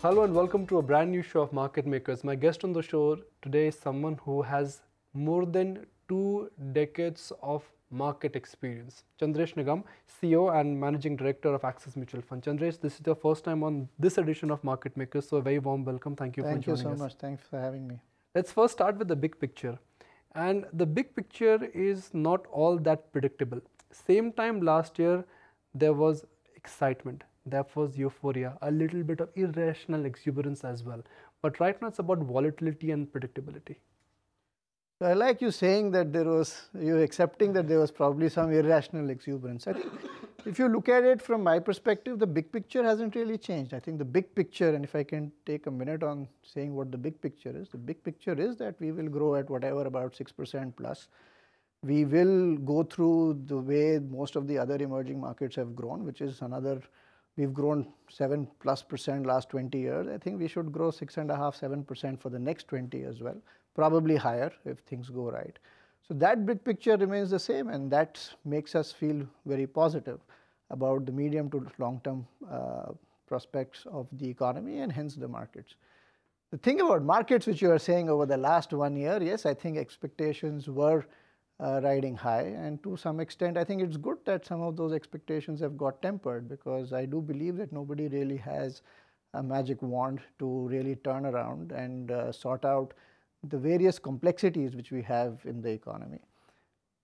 Hello and welcome to a brand new show of Market Makers. My guest on the show today is someone who has more than 2 decades of market experience. Chandresh Nigam, CEO and Managing Director of Axis Mutual Fund. Chandresh, this is the first time on this edition of Market Makers, so a very warm welcome. Thank you for joining us. Thank you so much. Thanks for having me. Let's first start with the big picture. And the big picture is not all that predictable. Same time last year, there was excitement. There was euphoria, a little bit of irrational exuberance as well. But right now it's about volatility and predictability. So I like you saying that you're accepting that there was probably some irrational exuberance. I think if you look at it from my perspective, the big picture hasn't really changed. I think the big picture, and if I can take a minute on saying what the big picture is, the big picture is that we will grow at whatever about 6% plus. We will go through the way most of the other emerging markets have grown, which is we've grown 7+% last 20 years. I think we should grow 6.5%, 7% for the next 20 as well, probably higher if things go right. So that big picture remains the same, and that makes us feel very positive about the medium to long-term prospects of the economy and hence the markets. The thing about markets, which you are saying over the last 1 year, yes, I think expectations were riding high, and to some extent I think it's good that some of those expectations have got tempered, because I do believe that nobody really has a magic wand to really turn around and sort out the various complexities which we have in the economy.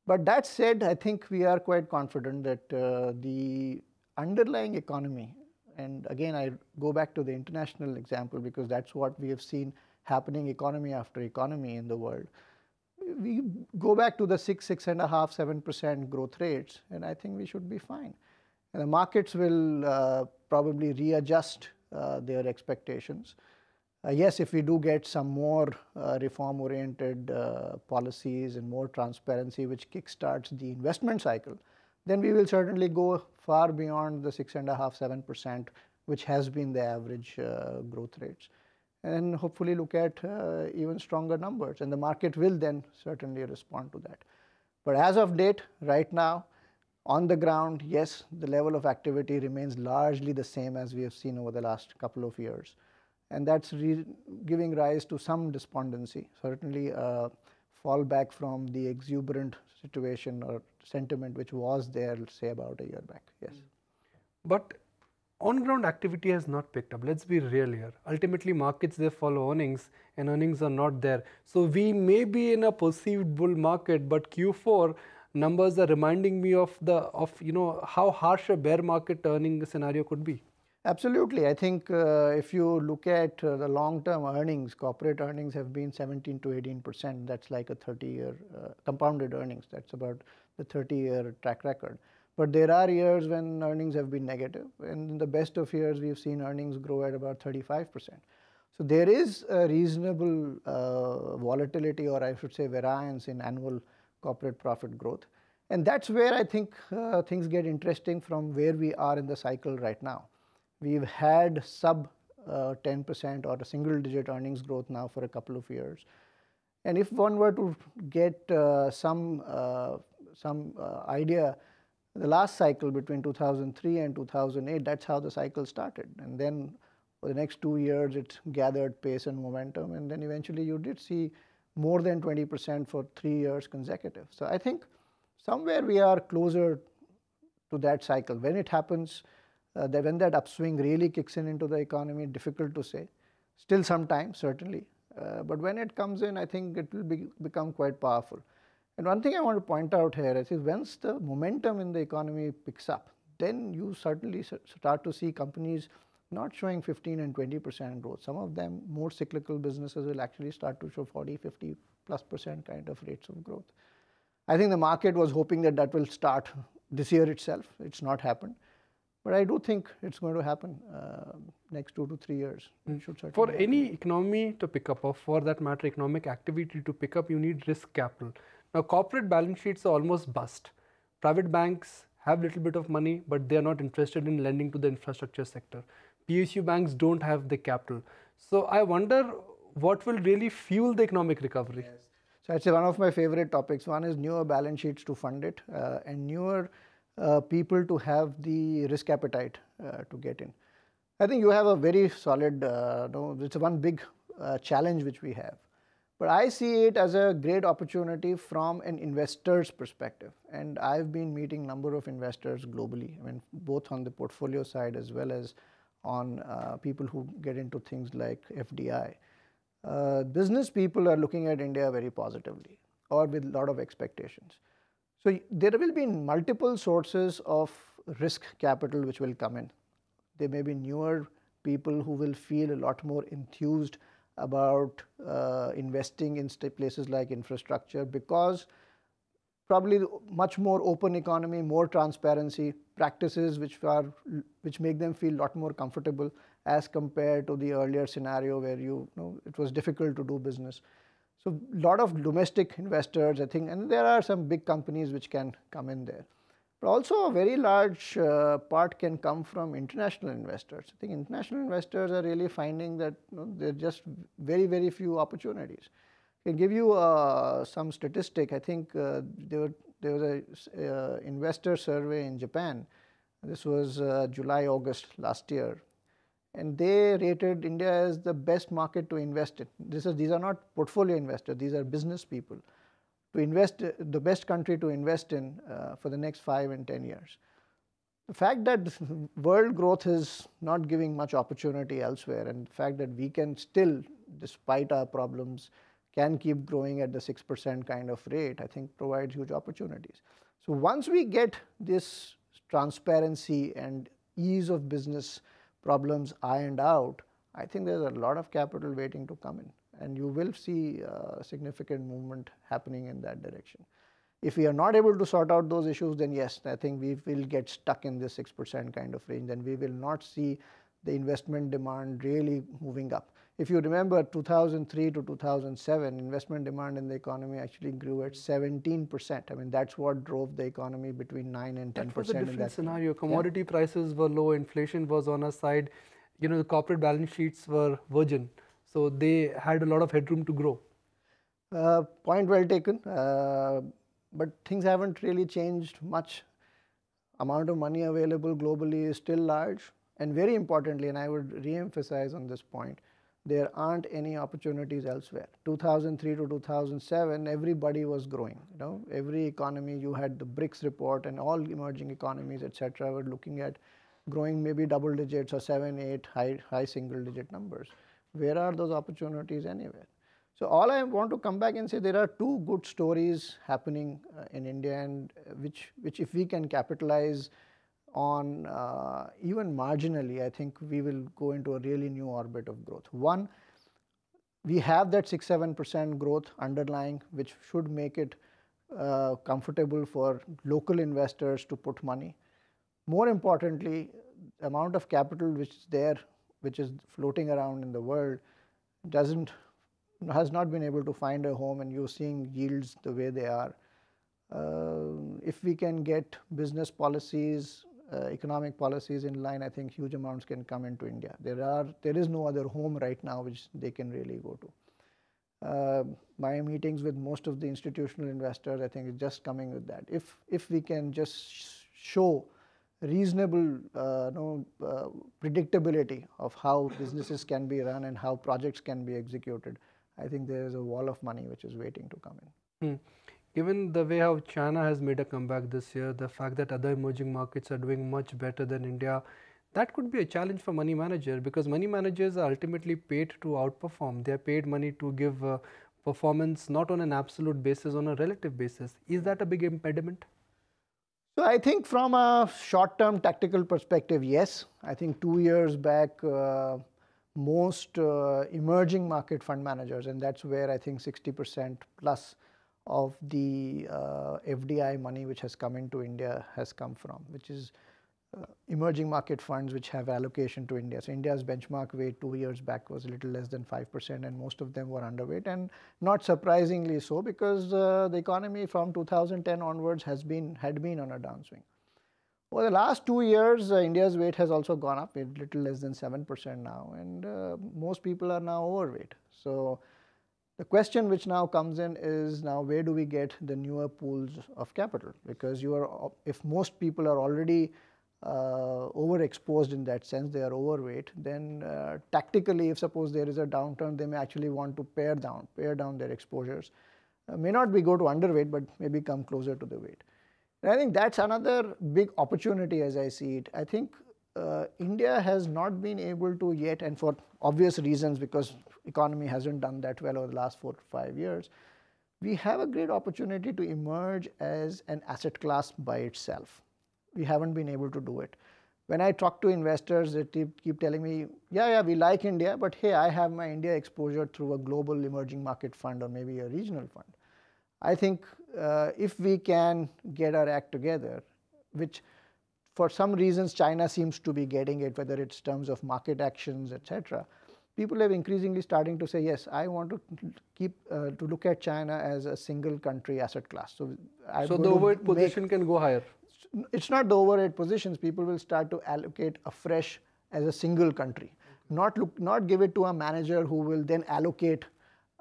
But that said, I think we are quite confident that the underlying economy, and again I go back to the international example because that's what we have seen happening economy after economy in the world. We go back to the 6.5%, 7% growth rates, and I think we should be fine. And the markets will probably readjust their expectations. Yes, if we do get some more reform-oriented policies and more transparency, which kickstarts the investment cycle, then we will certainly go far beyond the 6.5%, 7%, which has been the average growth rates, and hopefully look at even stronger numbers, and the market will then certainly respond to that. But as of date, right now, on the ground, yes, the level of activity remains largely the same as we have seen over the last couple of years, and that's giving rise to some despondency, certainly a fallback from the exuberant situation or sentiment which was there, let's say, about a year back. Yes. But on-ground activity has not picked up. Let's be real here. Ultimately, markets, they follow earnings, and earnings are not there. So we may be in a perceived bull market, but Q4 numbers are reminding me of how harsh a bear market earning scenario could be. Absolutely. I think if you look at the long-term earnings, corporate earnings have been 17 to 18%. That's like a 30-year compounded earnings. That's about the 30-year track record. But there are years when earnings have been negative, and in the best of years, we've seen earnings grow at about 35%. So there is a reasonable volatility, or I should say variance, in annual corporate profit growth. And that's where I think things get interesting from where we are in the cycle right now. We've had sub 10% or a single-digit earnings growth now for a couple of years. And if one were to get some idea, the last cycle between 2003 and 2008, that's how the cycle started. And then for the next 2 years, it gathered pace and momentum. And then eventually you did see more than 20% for 3 years consecutive. So I think somewhere we are closer to that cycle. When it happens, when that upswing really kicks in into the economy, difficult to say. Still some time, certainly. But when it comes in, I think it will become quite powerful. And one thing I want to point out here is once the momentum in the economy picks up, then you certainly start to see companies not showing 15 and 20% growth. Some of them, more cyclical businesses, will actually start to show 40, 50+% kind of rates of growth. I think the market was hoping that will start this year itself. It's not happened. But I do think it's going to happen next 2 to 3 years. For any economy to pick up, or for that matter, economic activity to pick up, you need risk capital. Now, corporate balance sheets are almost bust. Private banks have a little bit of money, but they are not interested in lending to the infrastructure sector. PSU banks don't have the capital. So I wonder what will really fuel the economic recovery. Yes. So it's one of my favorite topics. One is newer balance sheets to fund it, and newer people to have the risk appetite to get in. I think you have a very solid, no, it's one big challenge which we have. But I see it as a great opportunity from an investor's perspective. And I've been meeting a number of investors globally, I mean, both on the portfolio side as well as on people who get into things like FDI. Business people are looking at India very positively or with a lot of expectations. So there will be multiple sources of risk capital which will come in. There may be newer people who will feel a lot more enthused about investing in places like infrastructure because probably much more open economy, more transparency, practices which make them feel a lot more comfortable as compared to the earlier scenario where it was difficult to do business. So a lot of domestic investors, I think, and there are some big companies which can come in there. But also a very large part can come from international investors. I think international investors are really finding that there are just very, very few opportunities. I can give you some statistic. I think there was an investor survey in Japan. This was July, August last year. And they rated India as the best market to invest in. These are not portfolio investors, these are business people. To invest, the best country to invest in for the next 5 and 10 years. The fact that world growth is not giving much opportunity elsewhere, and the fact that we can still, despite our problems, can keep growing at the 6% kind of rate, I think provides huge opportunities. So once we get this transparency and ease of business problems ironed out, I think there's a lot of capital waiting to come in. And you will see significant movement happening in that direction. If we are not able to sort out those issues, then yes, I think we will get stuck in this 6% kind of range, and we will not see the investment demand really moving up. If you remember 2003 to 2007, investment demand in the economy actually grew at 17%. I mean, that's what drove the economy between 9 and 10%. That was a different scenario. Commodity prices were low, inflation was on our side. The corporate balance sheets were virgin. So they had a lot of headroom to grow. Point well taken. But things haven't really changed much. Amount of money available globally is still large. And very importantly, and I would re-emphasize on this point, there aren't any opportunities elsewhere. 2003 to 2007, everybody was growing. Every economy, you had the BRICS report, and all emerging economies, etc., were looking at growing maybe double digits or 7, 8, high single digit numbers. Where are those opportunities anywhere? So all I want to come back and say, there are two good stories happening in India, and which if we can capitalize on even marginally, I think we will go into a really new orbit of growth. One, we have that 6-7% growth underlying, which should make it comfortable for local investors to put money. More importantly, the amount of capital which is there, which is floating around in the world, has not been able to find a home, and you're seeing yields the way they are. If we can get business policies, economic policies in line, I think huge amounts can come into India. There is no other home right now which they can really go to. My meetings with most of the institutional investors, I think, is just coming with that. If we can just show reasonable predictability of how businesses can be run and how projects can be executed, I think there is a wall of money which is waiting to come in. Given the way how China has made a comeback this year, the fact that other emerging markets are doing much better than India, that could be a challenge for money managers, because money managers are ultimately paid to outperform. They are paid money to give performance not on an absolute basis, on a relative basis. Is that a big impediment? So I think from a short-term tactical perspective, yes. I think 2 years back, most emerging market fund managers, and that's where I think 60% plus of the FDI money which has come into India has come from, which is emerging market funds which have allocation to India. So India's benchmark weight 2 years back was a little less than 5%, and most of them were underweight, and not surprisingly so, because the economy from 2010 onwards had been on a downswing. Over the last 2 years, India's weight has also gone up a little less than 7% now, and most people are now overweight. So the question which now comes in is, now where do we get the newer pools of capital? Because if most people are already overexposed in that sense, they are overweight, then tactically, if suppose there is a downturn, they may actually want to pare down their exposures. May not be go to underweight, but maybe come closer to the weight. And I think that's another big opportunity as I see it. I think India has not been able to yet, and for obvious reasons, because economy hasn't done that well over the last 4 to 5 years, we have a great opportunity to emerge as an asset class by itself. We haven't been able to do it. When I talk to investors, they keep telling me, yeah, we like India, but hey, I have my India exposure through a global emerging market fund or maybe a regional fund. I think if we can get our act together, which for some reasons China seems to be getting it, whether it's terms of market actions, etc., people have increasingly starting to say, yes, I want to to look at China as a single country asset class. So the overweight position can go higher. It's not the overweight positions. People will start to allocate afresh as a single country, not give it to a manager who will then allocate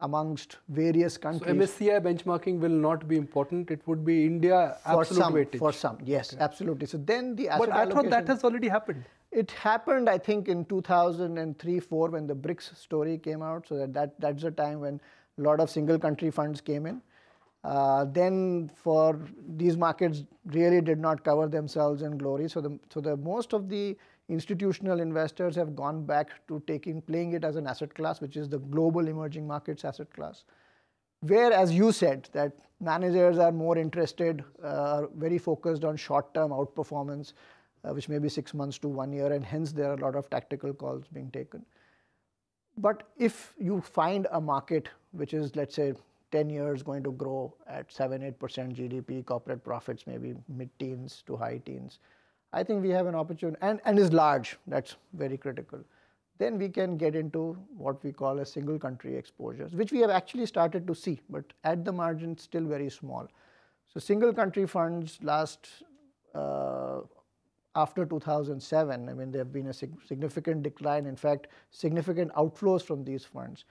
amongst various countries. So MSCI benchmarking will not be important. It would be India absolute weightage. For some, yes, okay. Absolutely. So then the asset allocation. But I thought that has already happened. It happened, I think, in 2003-04 when the BRICS story came out. So that's the time when a lot of single country funds came in. Then for these markets really did not cover themselves in glory. So the most of the institutional investors have gone back to playing it as an asset class, which is the global emerging markets asset class. Where, as you said, that managers are more interested, very focused on short-term outperformance, which may be 6 months to 1 year, and hence there are a lot of tactical calls being taken. But if you find a market which is, let's say, 10 years going to grow at 7-8% GDP, corporate profits maybe mid-teens to high teens, I think we have an opportunity, and is large, that's very critical. Then we can get into what we call as single country exposures, which we have actually started to see, but at the margin still very small. So single country funds after 2007, I mean, there have been a significant decline, in fact, significant outflows from these funds.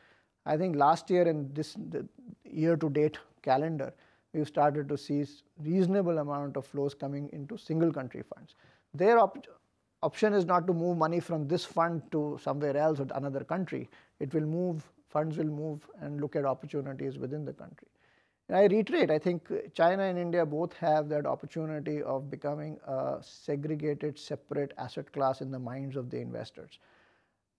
I think last year and the year-to-date calendar, we've started to see reasonable amount of flows coming into single country funds. Their option is not to move money from this fund to somewhere else or another country. It will move, funds will move and look at opportunities within the country. And I reiterate, I think China and India both have that opportunity of becoming a segregated, separate asset class in the minds of the investors.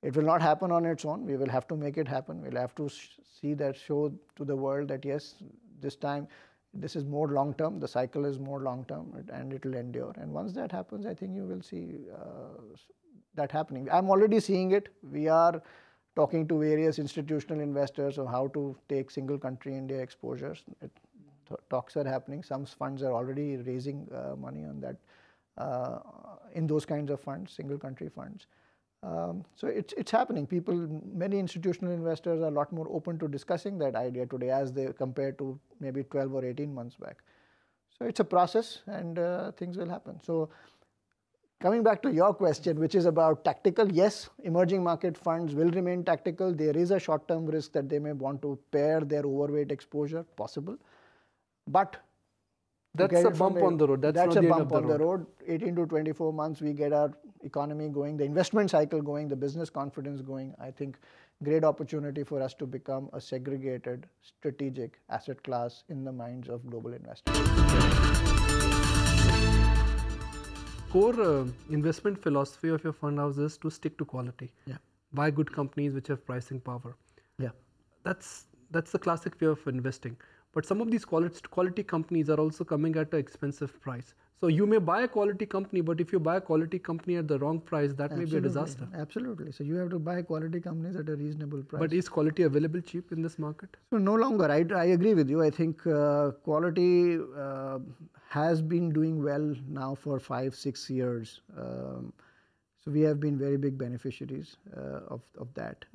It will not happen on its own. We will have to make it happen. We'll have to show to the world that yes, this time this is more long term, the cycle is more long term, and it will endure. And once that happens, I think you will see that happening. I'm already seeing it. We are talking to various institutional investors on how to take single country India exposures. Talks are happening. Some funds are already raising money on that, in those kinds of funds, single country funds. So it's happening. Many institutional investors are a lot more open to discussing that idea today as they compare to maybe 12 or 18 months back. So it's a process, and things will happen. So coming back to your question, which is about tactical, yes, emerging market funds will remain tactical. There is a short-term risk that they may want to pair their overweight exposure, possible. But that's a bump on the road. That's a bump on the road. 18 to 24 months, we get our economy going, the investment cycle going, the business confidence going. I think great opportunity for us to become a segregated, strategic asset class in the minds of global investors. Core investment philosophy of your fund house is to stick to quality. Yeah. Buy good companies which have pricing power. Yeah. That's the classic way of investing. But some of these quality companies are also coming at an expensive price. So you may buy a quality company, but if you buy a quality company at the wrong price, that may be a disaster. Absolutely. So you have to buy quality companies at a reasonable price. But is quality available cheap in this market? So no longer. I agree with you. I think quality has been doing well now for 5-6 years. So we have been very big beneficiaries of that.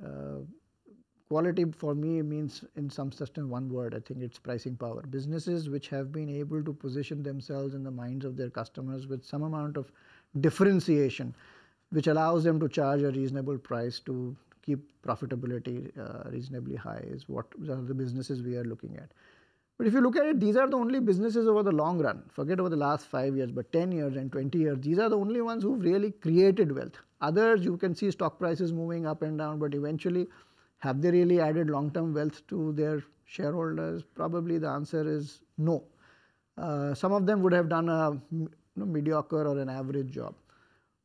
Quality for me means in some certain one word, I think it's pricing power. Businesses which have been able to position themselves in the minds of their customers with some amount of differentiation, which allows them to charge a reasonable price to keep profitability reasonably high, are the businesses we are looking at. But if you look at it, these are the only businesses over the long run. Forget over the last 5 years, but 10 years and 20 years. These are the only ones who've really created wealth. Others, you can see stock prices moving up and down, but eventually, have they really added long-term wealth to their shareholders? Probably the answer is no. Some of them would have done a mediocre or an average job.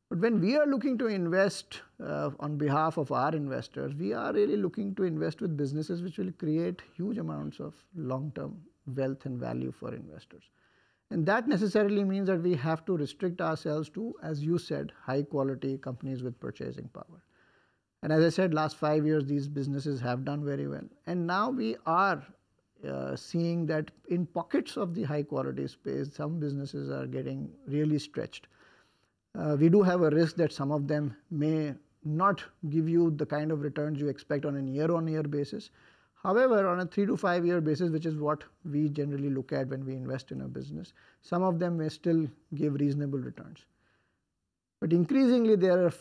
But when we are looking to invest on behalf of our investors, we are really looking to invest with businesses which will create huge amounts of long-term wealth and value for investors. And that necessarily means that we have to restrict ourselves to, as you said, high-quality companies with purchasing power. And as I said, last 5 years, these businesses have done very well. And now we are seeing that in pockets of the high-quality space, some businesses are getting really stretched. We do have a risk that some of them may not give you the kind of returns you expect on a year-on-year basis. However, on a 3 to 5 year basis, which is what we generally look at when we invest in a business, some of them may still give reasonable returns. But increasingly, there are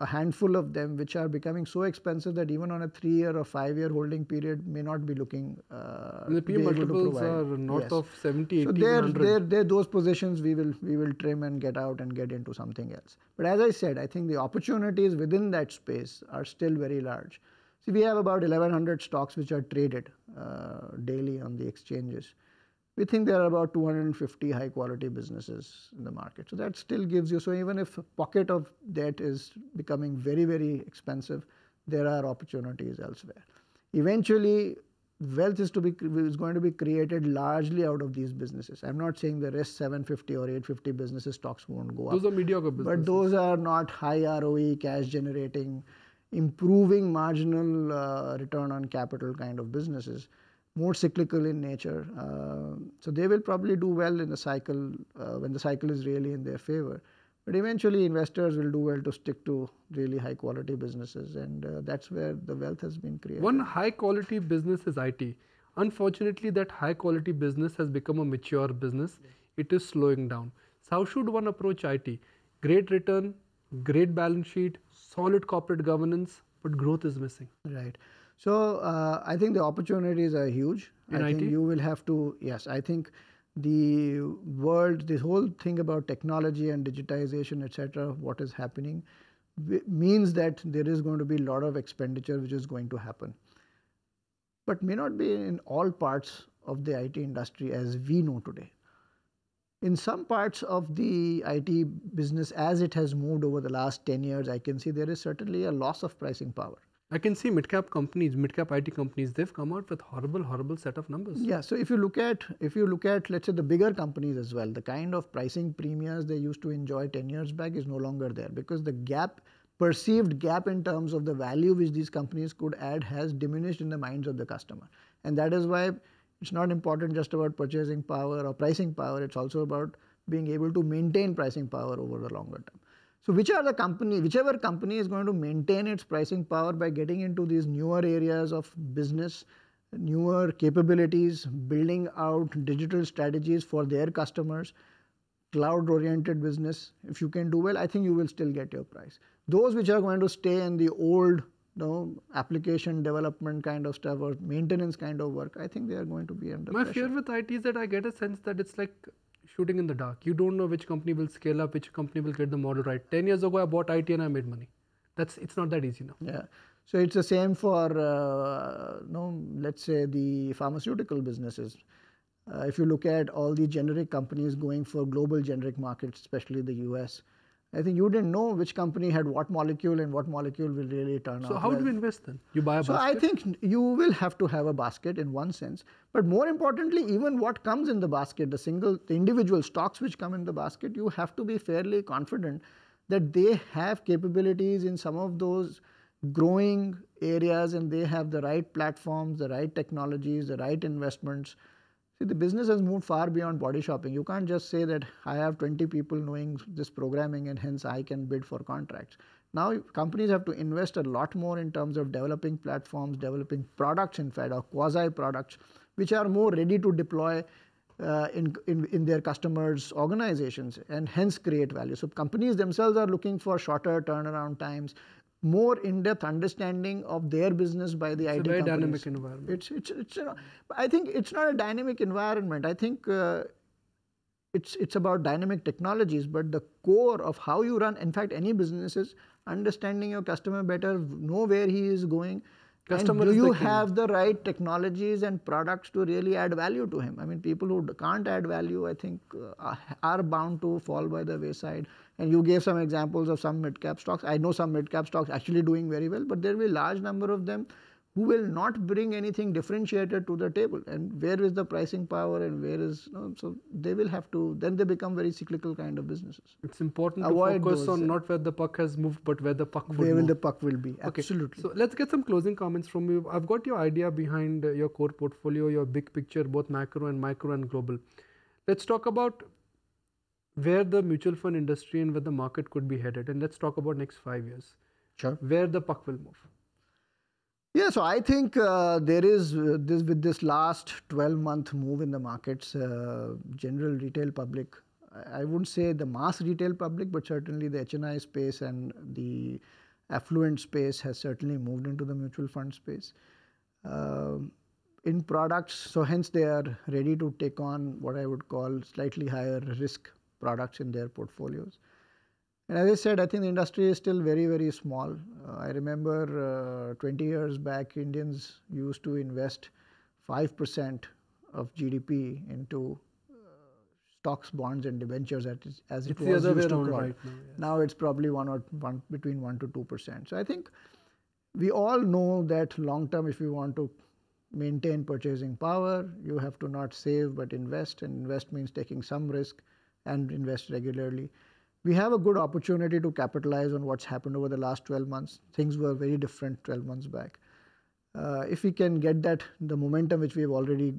a handful of them which are becoming so expensive that even on a 3 year or 5 year holding period may not be looking the PE multiples are north of 70, 80, so 100. Those positions we will trim and get out and get into something else. But as I said, I think the opportunities within that space are still very large. See, we have about 1,100 stocks which are traded daily on the exchanges. We think there are about 250 high quality businesses in the market. So that still gives you, so even if a pocket of debt is becoming very, very expensive, there are opportunities elsewhere. Eventually, wealth is going to be created largely out of these businesses. I'm not saying the rest 750 or 850 businesses stocks won't go up. Those are mediocre businesses. But those are not high ROE, cash generating, improving marginal return on capital kind of businesses. More cyclical in nature. So they will probably do well in the cycle when the cycle is really in their favor. But eventually investors will do well to stick to really high quality businesses, and that's where the wealth has been created. One high quality business is IT. Unfortunately, that high quality business has become a mature business. It is slowing down. So how should one approach IT? Great return, great balance sheet, solid corporate governance, but growth is missing. Right. So I think the opportunities are huge. In I IT? think you will have to, yes, I think the world, this whole thing about technology and digitization, etc., what is happening, means that there is going to be a lot of expenditure which is going to happen. But may not be in all parts of the IT industry as we know today. In some parts of the IT business, as it has moved over the last 10 years, I can see there is certainly a loss of pricing power. I can see mid-cap companies, mid-cap IT companies, they've come out with horrible set of numbers. Yeah, so if you look at, let's say the bigger companies as well, the kind of pricing premiums they used to enjoy 10 years back is no longer there, because the perceived gap in terms of the value which these companies could add has diminished in the minds of the customer. And that is why it's not important just about purchasing power or pricing power, it's also about being able to maintain pricing power over the longer term. So whichever company is going to maintain its pricing power by getting into these newer areas of business, newer capabilities, building out digital strategies for their customers, cloud-oriented business, if you can do well, I think you will still get your price. Those which are going to stay in the old application development kind of stuff or maintenance kind of work, I think they are going to be under pressure. My fear with IT is that I get a sense that it's like shooting in the dark. You don't know which company will scale up, which company will get the model right. 10 years ago, I bought IT and I made money. It's not that easy now. Yeah. So it's the same for, let's say the pharmaceutical businesses. If you look at all the generic companies going for global generic markets, especially the US, I think you didn't know which company had what molecule and what molecule will really turn out. So how do you invest then? You buy a basket? So I think you will have to have a basket in one sense, but more importantly, even what comes in the basket, the individual stocks which come in the basket, you have to be fairly confident that they have capabilities in some of those growing areas and they have the right platforms, the right technologies, the right investments. See, the business has moved far beyond body shopping. You can't just say that I have 20 people knowing this programming and hence I can bid for contracts. Now companies have to invest a lot more in terms of developing platforms, developing products in fact, or quasi-products, which are more ready to deploy in their customers' organizations and hence create value. So companies themselves are looking for shorter turnaround times, more in-depth understanding of their business by the IT companies. It's a very dynamic environment. I think it's not a dynamic environment. I think it's about dynamic technologies, but the core of how you run, in fact, any business is understanding your customer better, know where he is going, and do you have the right technologies and products to really add value to him? I mean, people who can't add value, I think, are bound to fall by the wayside. And you gave some examples of some mid-cap stocks. I know some mid-cap stocks actually doing very well, but there will be a large number of them who will not bring anything differentiated to the table. And where is the pricing power and where is, so they will have to, then they become very cyclical kind of businesses. It's important to focus on not where the puck has moved, but where the puck will move. Where the puck will be, Okay. absolutely. So let's get some closing comments from you. I've got your idea behind your core portfolio, your big picture, both macro and micro and global. Let's talk about where the mutual fund industry and where the market could be headed. And let's talk about next 5 years. Sure. Where the puck will move. Yeah, so I think there is, with this last 12-month move in the markets, general retail public, I wouldn't say the mass retail public, but certainly the HNI space and the affluent space has certainly moved into the mutual fund space. In products, so hence they are ready to take on what I would call slightly higher risk products in their portfolios. And as I said, I think the industry is still very, very small. I remember 20 years back, Indians used to invest 5% of GDP into stocks, bonds, and debentures as it was used to grow. Right now it's probably between 1 to 2%. So I think we all know that long term, if you want to maintain purchasing power, you have to not save but invest, and invest means taking some risk and invest regularly. We have a good opportunity to capitalize on what's happened over the last 12 months. Things were very different 12 months back. If we can get that, the momentum which we've already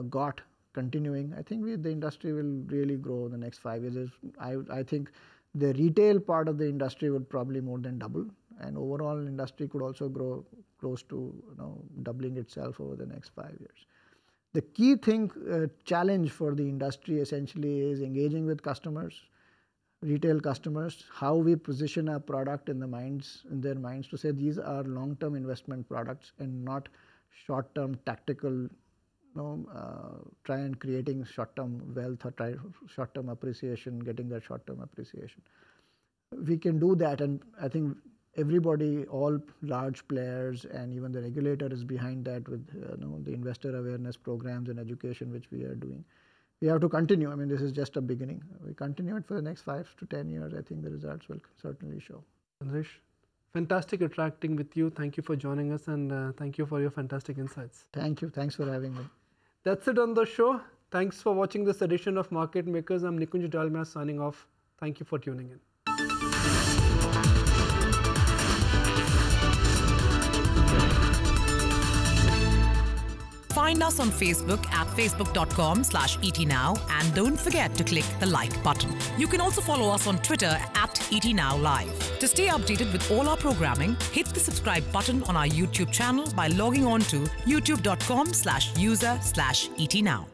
got continuing, I think the industry will really grow in the next 5 years. I think the retail part of the industry would probably more than double, and overall industry could also grow close to doubling itself over the next 5 years. The key thing, challenge for the industry essentially is engaging with customers, retail customers, how we position our product in their minds to say these are long-term investment products and not short-term tactical, try and creating short-term wealth or try short-term appreciation, getting that short-term appreciation. We can do that, and I think everybody, all large players and even the regulator is behind that with the investor awareness programs and education which we are doing. We have to continue. I mean, this is just a beginning. We continue it for the next 5 to 10 years. I think the results will certainly show. Chandresh, fantastic interacting with you. Thank you for joining us, and thank you for your fantastic insights. Thank you. Thanks for having me. That's it on the show. Thanks for watching this edition of Market Makers. I'm Nikunj Dalmia signing off. Thank you for tuning in. Find us on Facebook at facebook.com/etnow, and don't forget to click the like button. You can also follow us on Twitter at etnowlive. To stay updated with all our programming, hit the subscribe button on our YouTube channel by logging on to youtube.com/user/etnow.